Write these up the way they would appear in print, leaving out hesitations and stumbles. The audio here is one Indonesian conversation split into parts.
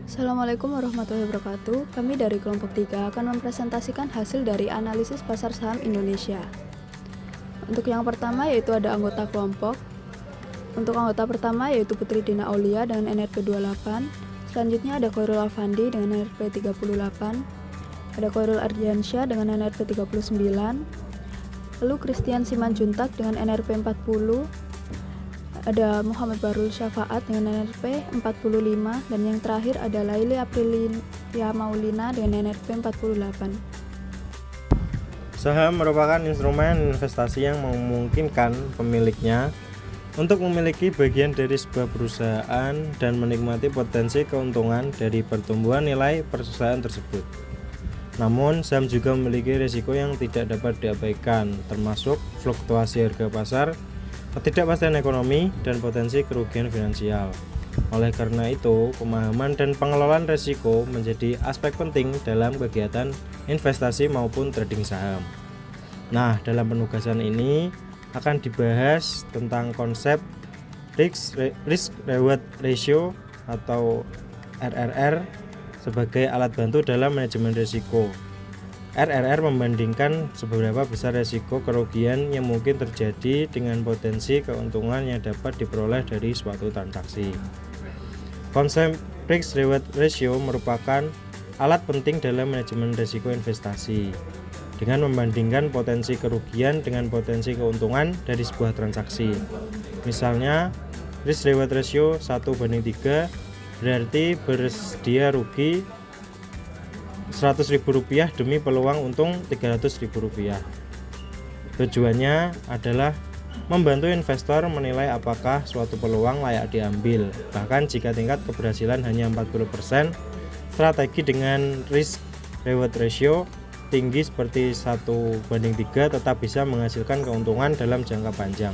Assalamualaikum warahmatullahi wabarakatuh. Kami dari kelompok 3 akan mempresentasikan hasil dari analisis pasar saham Indonesia. Untuk yang pertama yaitu ada anggota kelompok. Untuk anggota pertama yaitu Putri Dina Aulia dengan NRP 28. Selanjutnya ada Khairul Afandi dengan NRP 38. Ada Khairul Ardiansyah dengan NRP 39. Lalu Christian Simanjuntak dengan NRP 40. Ada Muhammad Barul Syafaat dengan NRP 45, dan yang terakhir ada Laili Aprilia Maulina dengan NRP 48. Saham merupakan instrumen investasi yang memungkinkan pemiliknya untuk memiliki bagian dari sebuah perusahaan dan menikmati potensi keuntungan dari pertumbuhan nilai perusahaan tersebut. Namun, saham juga memiliki risiko yang tidak dapat diabaikan, termasuk fluktuasi harga pasar, ketidakpastian ekonomi, dan potensi kerugian finansial. Oleh karena itu, pemahaman dan pengelolaan risiko menjadi aspek penting dalam kegiatan investasi maupun trading saham. Nah, dalam penugasan ini akan dibahas tentang konsep risk reward ratio atau RRR sebagai alat bantu dalam manajemen risiko. RRR membandingkan seberapa besar risiko kerugian yang mungkin terjadi dengan potensi keuntungan yang dapat diperoleh dari suatu transaksi. Konsep risk reward ratio merupakan alat penting dalam manajemen risiko investasi dengan membandingkan potensi kerugian dengan potensi keuntungan dari sebuah transaksi. Misalnya, risk reward ratio 1:3 berarti bersedia rugi Rp100.000 demi peluang untung Rp300.000. Tujuannya adalah membantu investor menilai apakah suatu peluang layak diambil. Bahkan jika tingkat keberhasilan hanya 40%, strategi dengan risk reward ratio tinggi seperti 1:3 tetap bisa menghasilkan keuntungan dalam jangka panjang,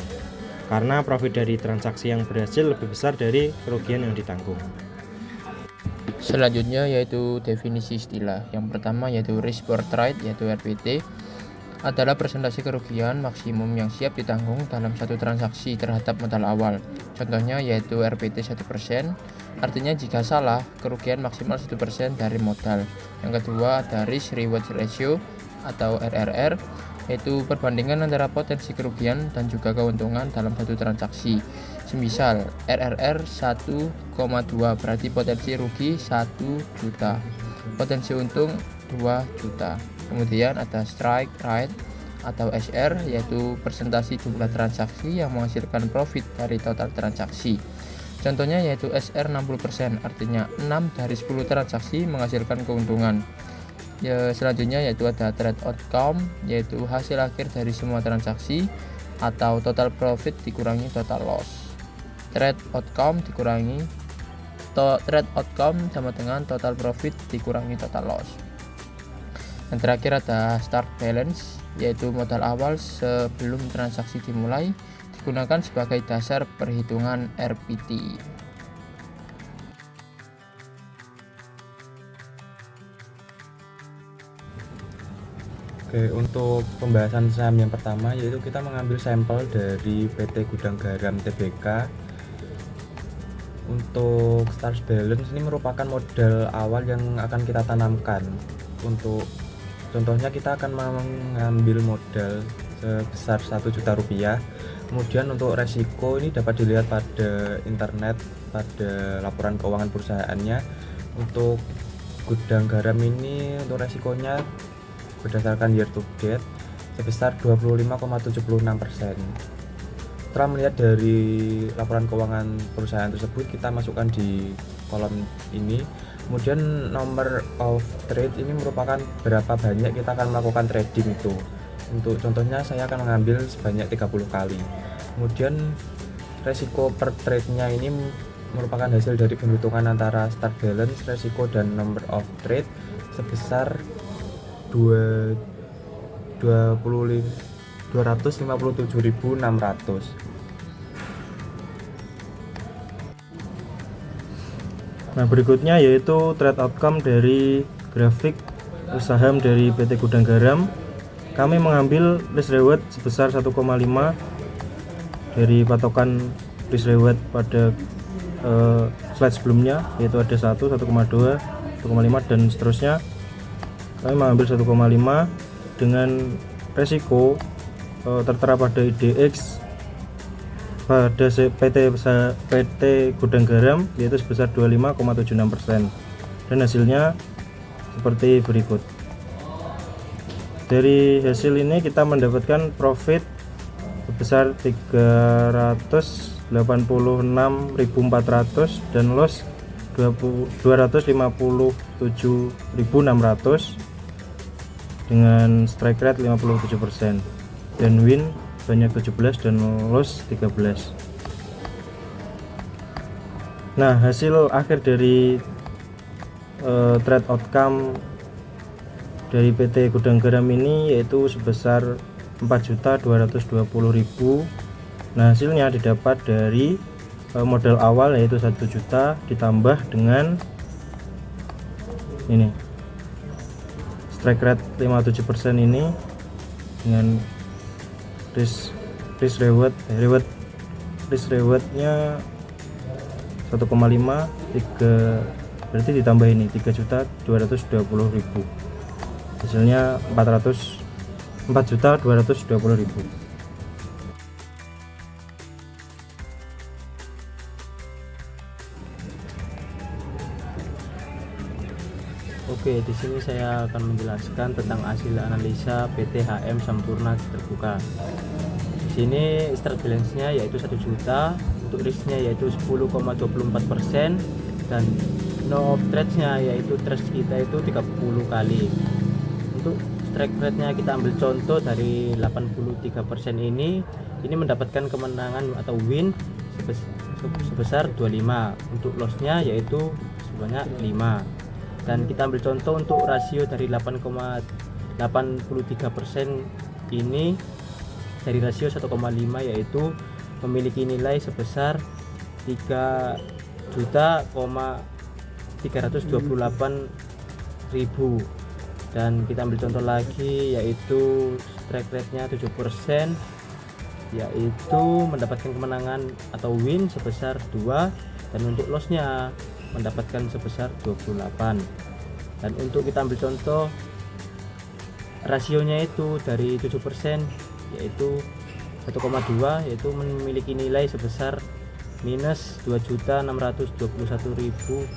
karena profit dari transaksi yang berhasil lebih besar dari kerugian yang ditanggung. Selanjutnya yaitu definisi istilah. Yang pertama yaitu risk per trade yaitu RPT adalah presentasi kerugian maksimum yang siap ditanggung dalam satu transaksi terhadap modal awal. Contohnya yaitu RPT 1%, artinya jika salah kerugian maksimal 1% dari modal. Yang kedua ada risk reward ratio atau RRR, yaitu perbandingan antara potensi kerugian dan juga keuntungan dalam satu transaksi. Semisal RRR 1,2 berarti potensi rugi 1 juta, potensi untung 2 juta. Kemudian ada strike rate atau SR, yaitu persentase jumlah transaksi yang menghasilkan profit dari total transaksi. Contohnya yaitu SR 60%, artinya 6 dari 10 transaksi menghasilkan keuntungan. Selanjutnya yaitu ada trade outcome, yaitu hasil akhir dari semua transaksi atau total profit dikurangi total loss. Trade outcome sama dengan total profit dikurangi total loss. Yang terakhir ada start balance, yaitu modal awal sebelum transaksi dimulai, digunakan sebagai dasar perhitungan RPT. Oke, untuk pembahasan saham yang pertama yaitu kita mengambil sampel dari PT Gudang Garam Tbk. Untuk start balance ini merupakan modal awal yang akan kita tanamkan. Untuk contohnya kita akan mengambil modal sebesar Rp1 juta. Kemudian untuk resiko ini dapat dilihat pada internet, pada laporan keuangan perusahaannya. Untuk Gudang Garam ini untuk resikonya berdasarkan year to date sebesar 25,76%. Setelah melihat dari laporan keuangan perusahaan tersebut, kita masukkan di kolom ini. Kemudian number of trade ini merupakan berapa banyak kita akan melakukan trading itu. Untuk contohnya saya akan mengambil sebanyak 30 kali. Kemudian resiko per trade-nya ini merupakan hasil dari penghitungan antara start balance, resiko, dan number of trade sebesar 257.600. Nah, berikutnya yaitu trade outcome dari grafik saham dari PT Gudang Garam. Kami mengambil risk reward sebesar 1,5 dari patokan risk reward pada slide sebelumnya, yaitu ada 1, 1,2, 1,5 dan seterusnya. Kami mengambil 1,5 dengan resiko tertera pada IDX pada PT Gudang Garam yaitu sebesar 25,76%, dan hasilnya seperti berikut. Dari hasil ini kita mendapatkan profit sebesar 386.400 dan loss 257.600 dengan strike rate 57% dan win banyak 17 dan loss 13. Nah, hasil akhir dari trade outcome dari PT Gudang Garam ini yaitu sebesar 4.220.000. Nah, hasilnya didapat dari modal awal yaitu 1 juta ditambah dengan ini strike rate 57% ini dengan risk rewardnya 1,5 berarti ditambah ini 3.220.000, hasilnya 4.220.000. Oke, di sini saya akan menjelaskan tentang hasil analisa PT HM Sampurna terbuka. Di sini start balance-nya yaitu 1 juta, untuk risk-nya yaitu 10,24% dan no of trades-nya yaitu trades kita itu 30 kali. Untuk strike rate-nya kita ambil contoh dari 83% ini mendapatkan kemenangan atau win sebesar 25. Untuk loss-nya yaitu sebanyak 5. Dan kita ambil contoh untuk rasio dari 8,83% ini dari rasio 1,5 yaitu memiliki nilai sebesar 3.328.000. Dan kita ambil contoh lagi yaitu strike rate-nya 7%, yaitu mendapatkan kemenangan atau win sebesar 2, dan untuk loss-nya mendapatkan sebesar 28. Dan untuk kita ambil contoh rasionya itu dari 7% yaitu 1,2 yaitu memiliki nilai sebesar minus 2.621.000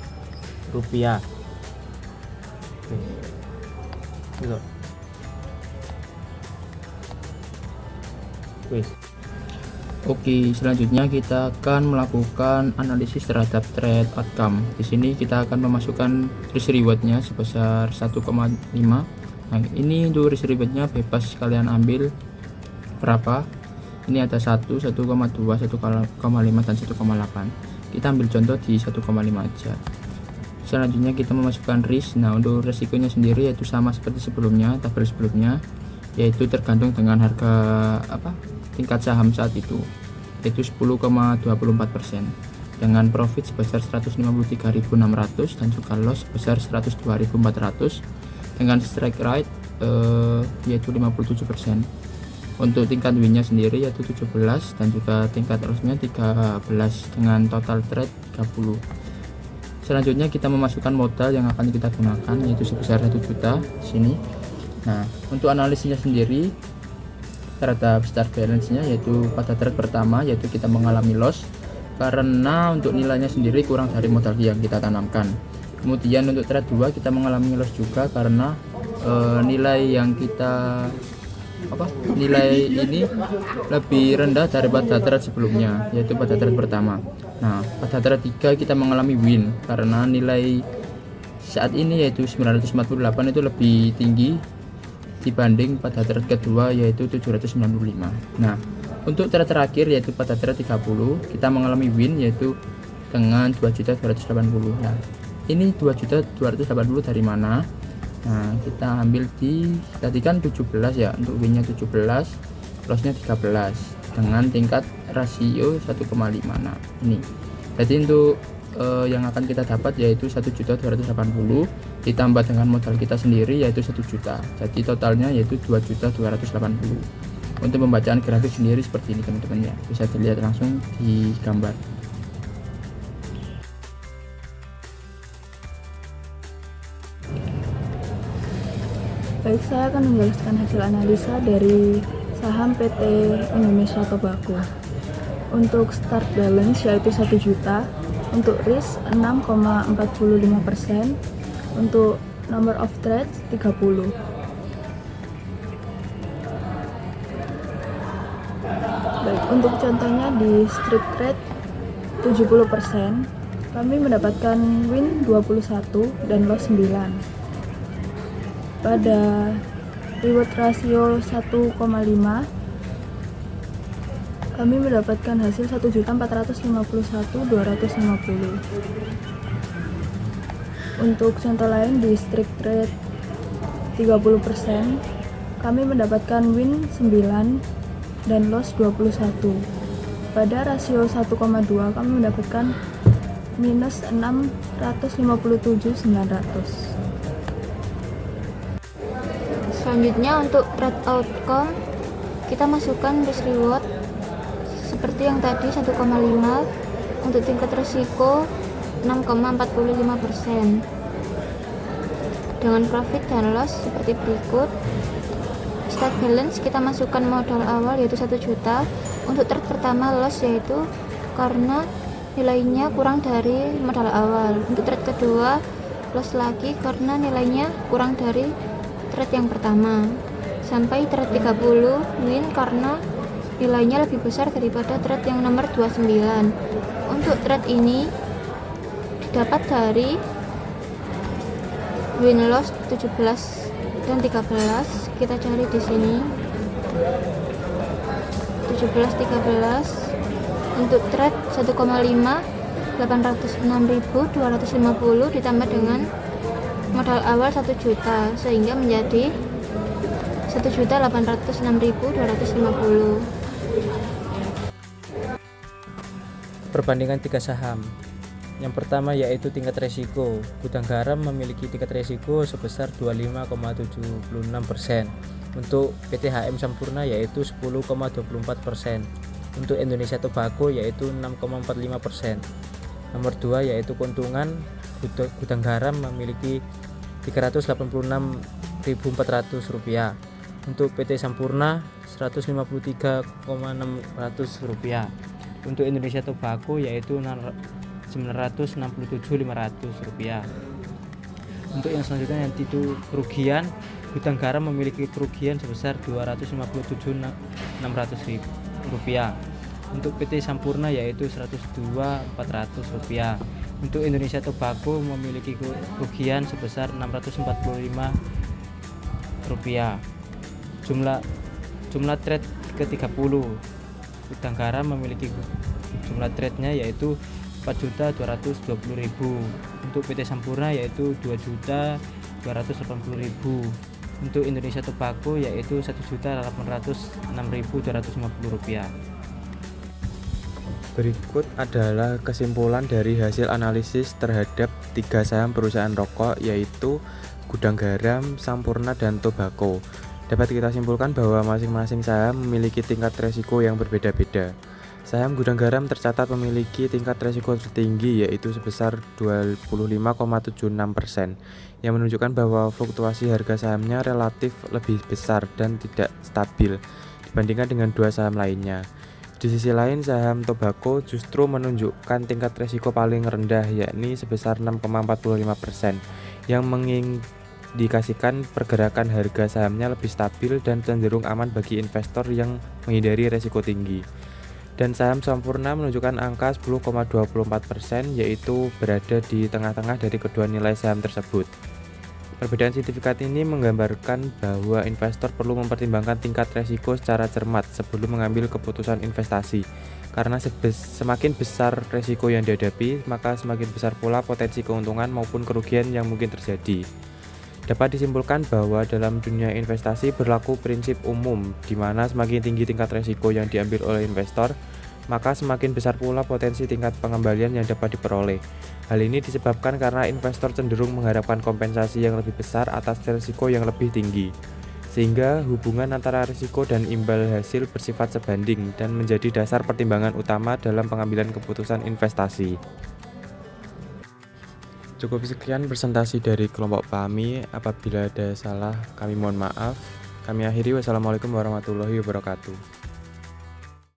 rupiah. Oke, selanjutnya kita akan melakukan analisis terhadap trade outcome. Di sini kita akan memasukkan risk rewardnya sebesar 1,5. Nah, ini untuk risk rewardnya bebas kalian ambil berapa. Ini ada 1, 1,2, 1,5 dan 1,8. Kita ambil contoh di 1,5 aja. Selanjutnya kita memasukkan risk. Nah, untuk resikonya sendiri yaitu sama seperti sebelumnya, tabel sebelumnya, yaitu tergantung dengan harga tingkat saham saat itu, yaitu 10,24% dengan profit sebesar 153.600 dan juga loss sebesar 102.400 dengan strike rate yaitu 57%. Untuk tingkat win-nya sendiri yaitu 17 dan juga tingkat loss-nya 13 dengan total trade 30. Selanjutnya kita memasukkan modal yang akan kita gunakan yaitu sebesar 1 juta di sini. Nah, untuk analisisnya sendiri terhadap start balance-nya yaitu pada trade pertama yaitu kita mengalami loss karena untuk nilainya sendiri kurang dari modal yang kita tanamkan. Kemudian untuk trade 2 kita mengalami loss juga karena nilai yang kita nilai ini lebih rendah daripada trade sebelumnya yaitu pada trade pertama. Nah, pada trade 3 kita mengalami win karena nilai saat ini yaitu 948 itu lebih tinggi dibanding pada trade kedua yaitu 795. Nah, untuk trade terakhir yaitu pada trade 30 kita mengalami win yaitu dengan 2.280. Nah, ini 2.280 dari mana? Nah, kita ambil di tadi kan 17 ya, untuk winnya 17, lossnya 13 dengan tingkat rasio 1,5. Nah, ini jadi untuk yang akan kita dapat yaitu 1.280 ditambah dengan modal kita sendiri yaitu 1 juta, jadi totalnya yaitu 2.280. Untuk pembacaan grafik sendiri seperti ini teman-teman ya, bisa dilihat langsung di gambar. Baik, saya akan menjelaskan hasil analisa dari saham PT Indonesia Tobacco. Untuk start balance yaitu 1 juta, untuk risk 6,45%, untuk number of trades 30. Baik, untuk contohnya di strike rate 70%, kami mendapatkan win 21 dan loss 9. Pada reward rasio 1,5, kami mendapatkan hasil 1.451.250. Untuk contoh lain di strike rate 30%, kami mendapatkan win 9 dan loss 21. Pada rasio 1,2 kami mendapatkan minus 657.900. Selanjutnya untuk trade outcome, kita masukkan risk reward seperti yang tadi 1,5, untuk tingkat risiko 6,45%. Dengan profit dan loss seperti berikut. Start balance kita masukkan modal awal yaitu 1 juta. Untuk trade pertama loss yaitu karena nilainya kurang dari modal awal. Untuk trade kedua loss lagi karena nilainya kurang dari trade yang pertama. Sampai trade 30 win karena nilainya lebih besar daripada trade yang nomor 29. Untuk trade ini didapat dari win loss 17 dan 13. Kita cari di sini 17 13. Untuk trade 1,5 806.250 ditambah dengan modal awal 1 juta sehingga menjadi 1.806.250. Perbandingan 3 saham. Yang pertama yaitu tingkat resiko. Gudang Garam memiliki tingkat resiko sebesar 25,76%. Untuk PT HM Sampurna yaitu 10,24%. Untuk Indonesia Tobacco yaitu 6,45%. Nomor 2 yaitu keuntungan. Gudang Garam memiliki Rp386.400. Untuk PT Sampurna Rp153.600. Untuk Indonesia Tobacco yaitu Rp967.500. Untuk yang selanjutnya yang itu kerugian, Gudang Garam memiliki kerugian sebesar Rp257.600. Untuk PT Sampurna yaitu Rp102.400. Untuk Indonesia Tobacco memiliki kerugian sebesar Rp645. Jumlah trade ke-30. Gudang Garam memiliki jumlah trade-nya yaitu 4.220.000. Untuk PT Sampurna yaitu 2.280.000. Untuk Indonesia Tobacco yaitu Rp1.806.250. Berikut adalah kesimpulan dari hasil analisis terhadap 3 saham perusahaan rokok yaitu Gudang Garam, Sampurna, dan Tobacco. Dapat kita simpulkan bahwa masing-masing saham memiliki tingkat resiko yang berbeda-beda. Saham Gudang Garam tercatat memiliki tingkat resiko tertinggi yaitu sebesar 25,76%, yang menunjukkan bahwa fluktuasi harga sahamnya relatif lebih besar dan tidak stabil dibandingkan dengan 2 saham lainnya. Di sisi lain, saham Tobacco justru menunjukkan tingkat resiko paling rendah yakni sebesar 6,45%, yang mengindikasikan pergerakan harga sahamnya lebih stabil dan cenderung aman bagi investor yang menghindari resiko tinggi. Dan saham Sampurna menunjukkan angka 10,24%, yaitu berada di tengah-tengah dari kedua nilai saham tersebut. Perbedaan signifikan ini menggambarkan bahwa investor perlu mempertimbangkan tingkat resiko secara cermat sebelum mengambil keputusan investasi. Karena semakin besar resiko yang dihadapi, maka semakin besar pula potensi keuntungan maupun kerugian yang mungkin terjadi. Dapat disimpulkan bahwa dalam dunia investasi berlaku prinsip umum di mana semakin tinggi tingkat resiko yang diambil oleh investor, maka semakin besar pula potensi tingkat pengembalian yang dapat diperoleh. Hal ini disebabkan karena investor cenderung mengharapkan kompensasi yang lebih besar atas risiko yang lebih tinggi, sehingga hubungan antara risiko dan imbal hasil bersifat sebanding dan menjadi dasar pertimbangan utama dalam pengambilan keputusan investasi. Cukup sekian presentasi dari kelompok kami. Apabila ada salah, kami mohon maaf. Kami akhiri. Wassalamualaikum warahmatullahi wabarakatuh.